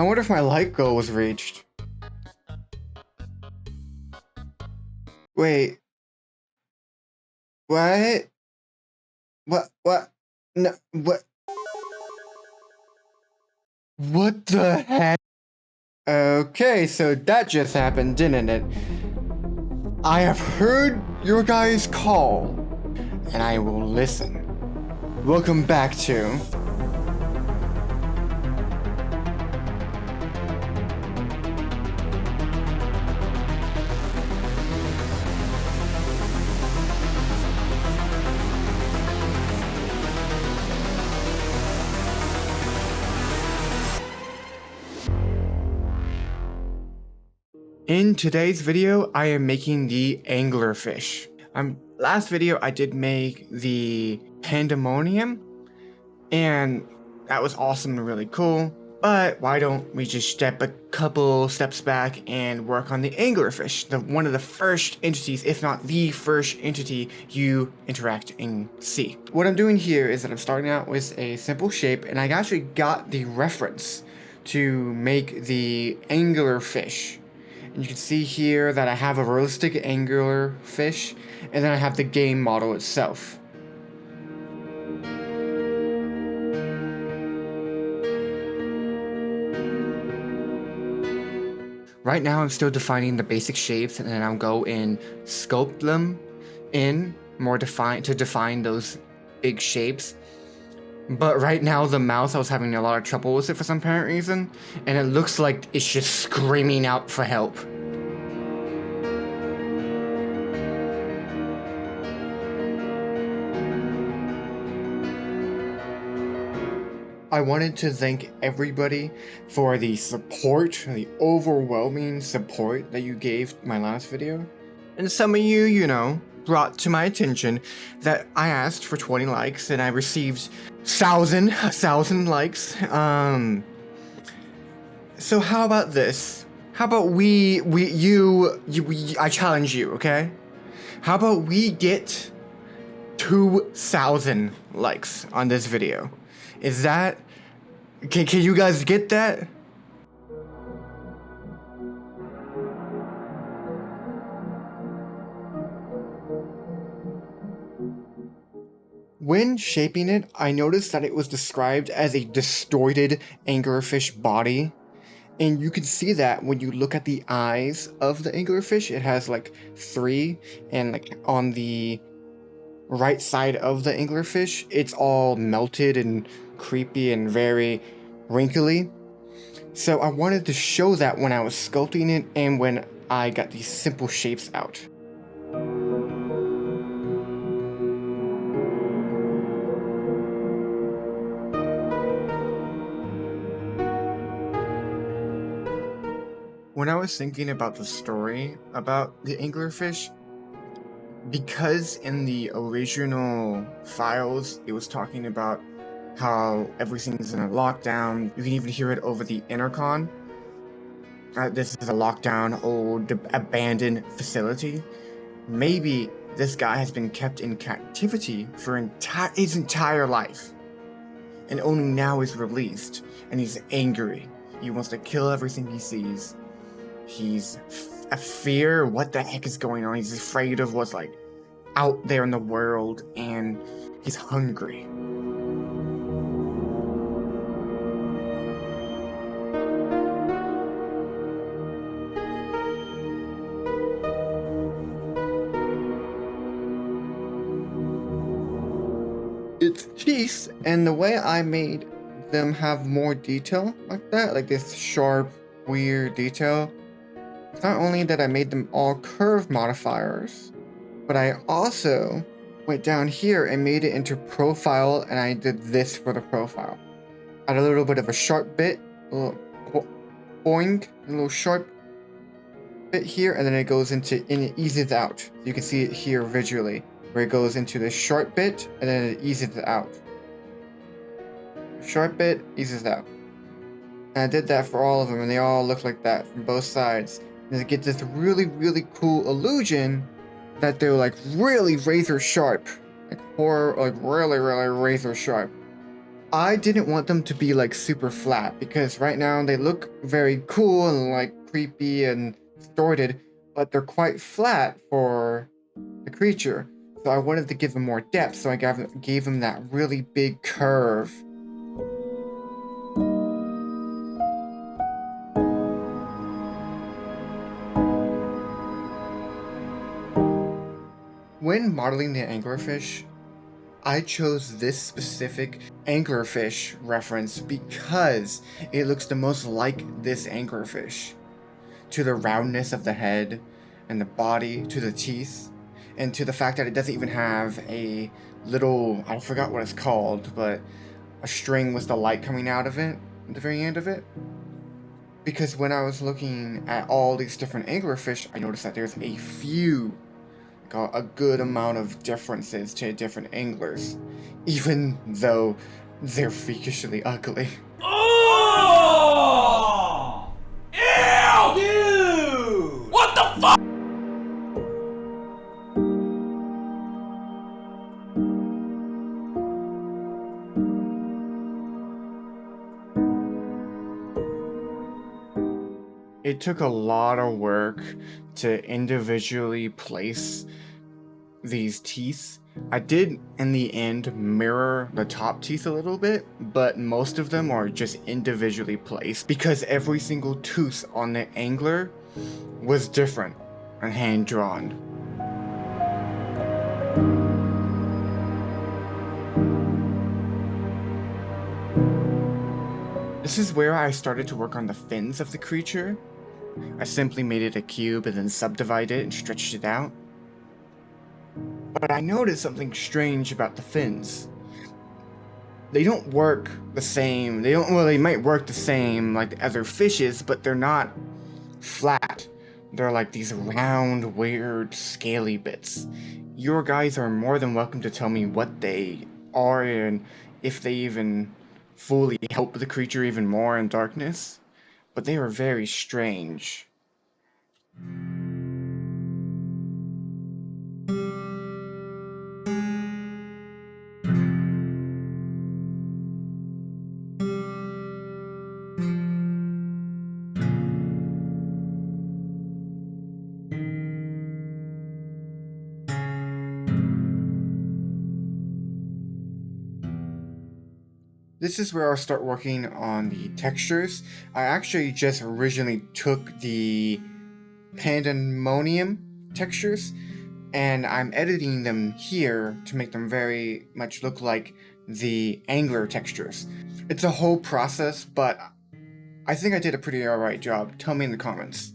I wonder if my like goal was reached. Wait. What? What? No, what? What the heck? Okay, so that just happened, didn't it? I have heard your guys' call, and I will listen. Welcome back to... In today's video, I am making the anglerfish. Last video I did make the pandemonium, and that was awesome and really cool. But why don't we just step a couple steps back and work on the anglerfish, one of the first entities, if not the first entity you interact and see. What I'm doing here is that I'm starting out with a simple shape, and I actually got the reference to make the anglerfish. And you can see here that I have a realistic angular fish, and then I have the game model itself. Right now I'm still defining the basic shapes, and then I'll go and sculpt them in more to define those big shapes. But right now the mouth, I was having a lot of trouble with it for some apparent reason, and it looks like it's just screaming out for help. I wanted to thank everybody for the support, the overwhelming support that you gave my last video. And some of you, you know, brought to my attention that I asked for 20 likes and I received 1,000 likes. So how about this? How about I challenge you, okay? How about we get 2,000 likes on this video? Is that... Can you guys get that? When shaping it, I noticed that it was described as a distorted anglerfish body. And you can see that when you look at the eyes of the anglerfish. It has like 3, and like on the right side of the anglerfish, it's all melted and creepy and very wrinkly. So I wanted to show that when I was sculpting it and when I got these simple shapes out. When I was thinking about the story about the anglerfish, because in the original files it was talking about how everything's in a lockdown, you can even hear it over the intercom. This is a lockdown, old, abandoned facility. Maybe this guy has been kept in captivity for his entire life, and only now is released, and he's angry. He wants to kill everything he sees. He's a fear. What the heck is going on? He's afraid of what's like out there in the world, and he's hungry. It's teeth, and the way I made them have more detail like that, like this sharp, weird detail, it's not only that I made them all curve modifiers, but I also went down here and made it into profile, and I did this for the profile. Add a little bit of a sharp bit, a little boing, a little sharp bit here, and then it goes into, and it eases out. You can see it here visually, where it goes into this sharp bit, and then it eases it out. Sharp bit, eases out. And I did that for all of them, and they all look like that from both sides. And it gets this really, really cool illusion that they're like really razor sharp. Like really, really razor sharp. I didn't want them to be like super flat because right now they look very cool and like creepy and distorted, but they're quite flat for the creature. So I wanted to give them more depth, so I gave them that really big curve. When modeling the anglerfish, I chose this specific anglerfish reference because it looks the most like this anglerfish. To the roundness of the head and the body, to the teeth, and to the fact that it doesn't even have a little, I forgot what it's called, but a string with the light coming out of it at the very end of it. Because when I was looking at all these different anglerfish, I noticed that there's a few, a good amount of differences to different anglers, even though they're freakishly ugly. Oh! Ew! Dude! What the fuck? It took a lot of work to individually place these teeth. I did, in the end, mirror the top teeth a little bit, but most of them are just individually placed because every single tooth on the angler was different and hand-drawn. This is where I started to work on the fins of the creature. I simply made it a cube and then subdivided it and stretched it out. But I noticed something strange about the fins. They don't work the same. They might work the same like the other fishes, but they're not flat. They're like these round, weird, scaly bits. Your guys are more than welcome to tell me what they are and if they even fully help the creature even more in darkness. But they are very strange. This is where I'll start working on the textures. I actually just originally took the Pandemonium textures and I'm editing them here to make them very much look like the Angler textures. It's a whole process, but I think I did a pretty alright job. Tell me in the comments.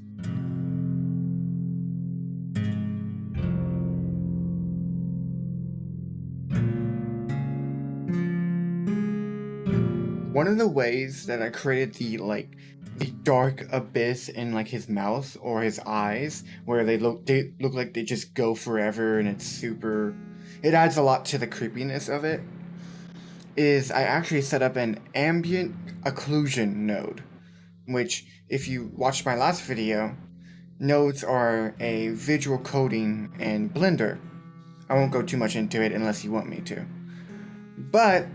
One of the ways that I created the dark abyss in like his mouth or his eyes, where they look like they just go forever and it adds a lot to the creepiness of it, is I actually set up an ambient occlusion node, which if you watched my last video, nodes are a visual coding in Blender. I won't go too much into it unless you want me to. But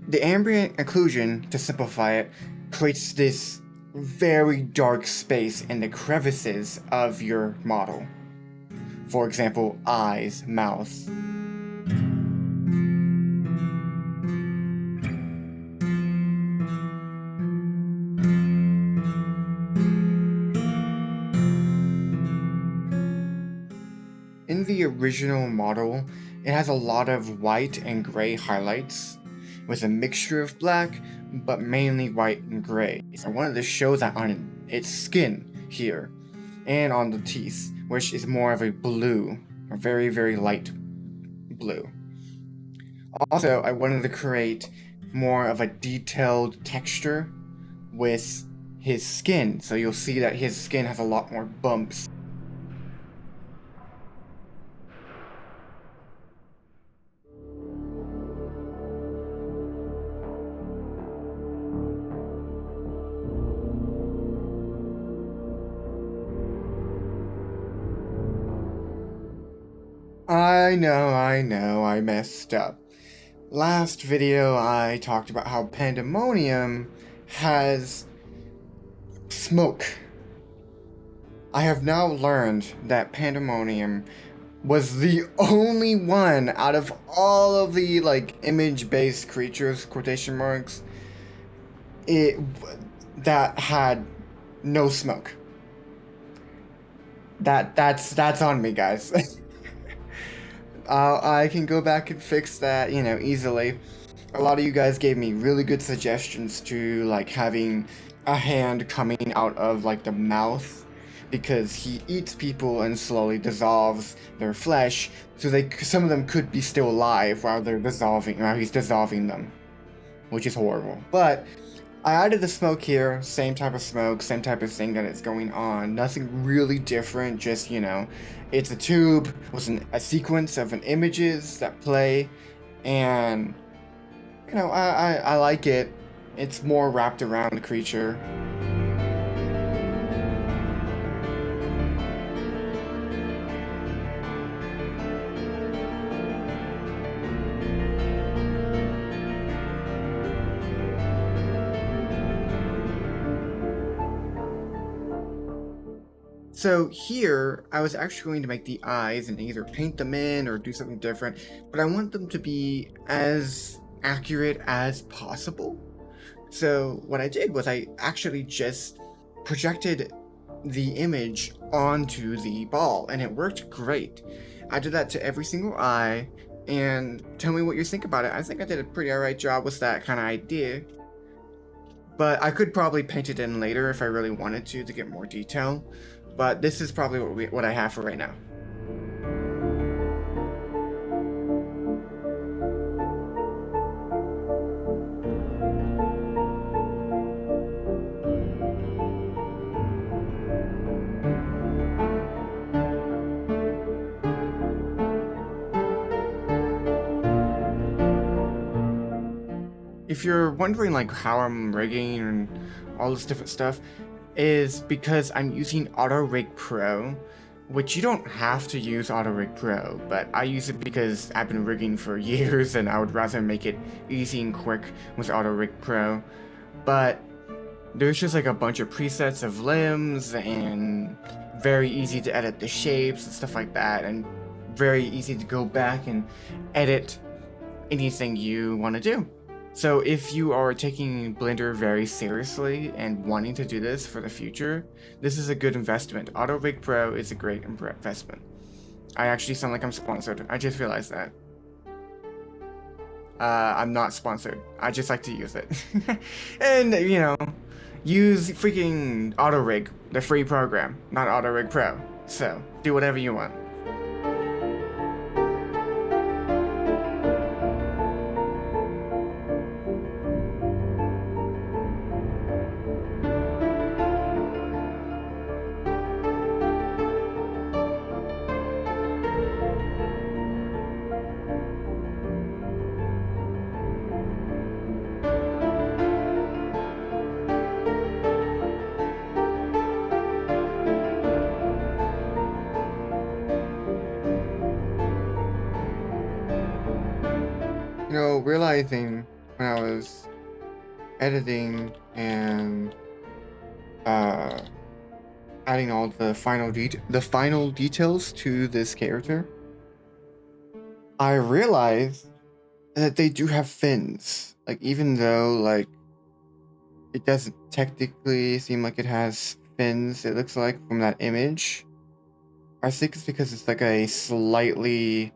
the ambient occlusion, to simplify it, creates this very dark space in the crevices of your model. For example, eyes, mouth. In the original model, it has a lot of white and gray highlights, with a mixture of black, but mainly white and gray. So I wanted to show that on its skin here, and on the teeth, which is more of a blue, a very, very light blue. Also, I wanted to create more of a detailed texture with his skin, so you'll see that his skin has a lot more bumps. I know, I messed up. last video I talked about how Pandemonium has smoke. I have now learned that Pandemonium was the only one out of all of the like image-based creatures, quotation marks, that had no smoke. That's on me, guys. I can go back and fix that, easily. A lot of you guys gave me really good suggestions to like having a hand coming out of like the mouth, because he eats people and slowly dissolves their flesh, so some of them could be still alive while he's dissolving them, which is horrible. But I added the smoke here, same type of smoke, same type of thing that is going on. Nothing really different, just, it's a tube with a sequence of images that play, and, I like it. It's more wrapped around the creature. So here, I was actually going to make the eyes and either paint them in or do something different, but I want them to be as accurate as possible. So what I did was I actually just projected the image onto the ball, and it worked great. I did that to every single eye, and tell me what you think about it. I think I did a pretty alright job with that kind of idea. But I could probably paint it in later if I really wanted to get more detail. But this is probably what I have for right now. If you're wondering like how I'm rigging and all this different stuff, is because I'm using AutoRig Pro, which you don't have to use AutoRig Pro, but I use it because I've been rigging for years and I would rather make it easy and quick with AutoRig Pro. But there's just like a bunch of presets of limbs, and very easy to edit the shapes and stuff like that, and very easy to go back and edit anything you want to do. So if you are taking Blender very seriously and wanting to do this for the future, this is a good investment. AutoRig Pro is a great investment. I actually sound like I'm sponsored. I just realized that. I'm not sponsored. I just like to use it. And, use freaking AutoRig, the free program, not AutoRig Pro. So, do whatever you want. Realizing when I was editing and adding all the final details to this character, I realized that they do have fins. Like, even though like it doesn't technically seem like it has fins, it looks like from that image. I think it's because it's like a slightly,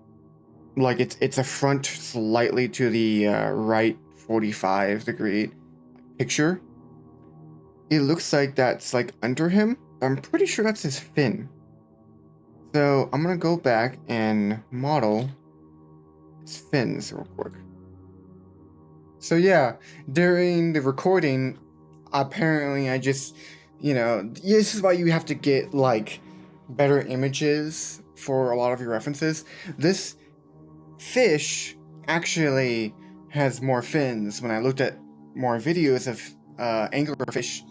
like it's a front slightly to the right 45-degree picture. It looks like that's like under him. I'm pretty sure that's his fin. So I'm gonna go back and model his fins real quick. So yeah, during the recording, apparently I just, this is why you have to get like better images for a lot of your references. This fish actually has more fins. When I looked at more videos of anglerfish,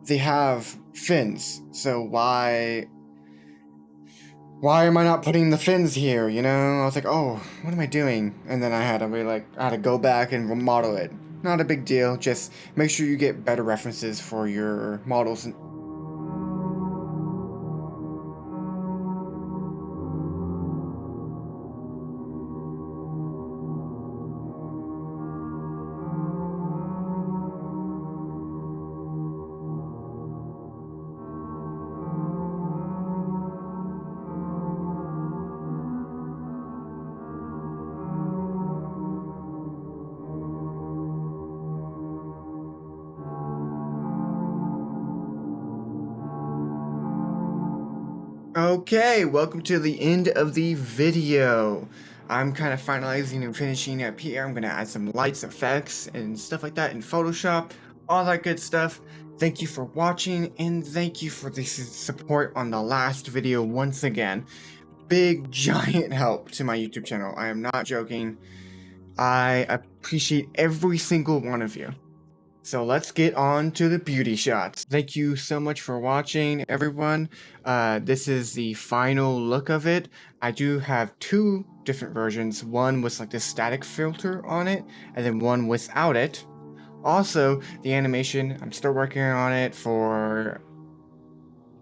they have fins. So why why am I not putting the fins here? You know, I was like, oh, what am I doing? And then I had to go back and remodel it. Not a big deal. Just make sure you get better references for your models. Okay, welcome to the end of the video. I'm kind of finalizing and finishing up here. I'm going to add some lights, effects, and stuff like that in Photoshop, all that good stuff. Thank you for watching, and thank you for the support on the last video once again. Big, giant help to my YouTube channel. I am not joking. I appreciate every single one of you. So let's get on to the beauty shots. Thank you so much for watching, everyone. This is the final look of it. I do have two different versions, one with like the static filter on it, and then one without it. Also, the animation, I'm still working on it for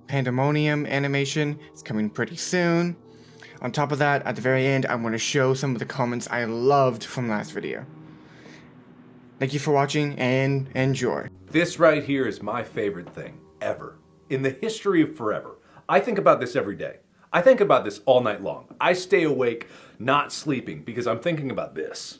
Pandemonium animation. It's coming pretty soon. On top of that, at the very end, I'm going to show some of the comments I loved from last video. Thank you for watching and enjoy. This right here is my favorite thing ever in the history of forever. I think about this every day. I think about this all night long. I stay awake, not sleeping, because I'm thinking about this.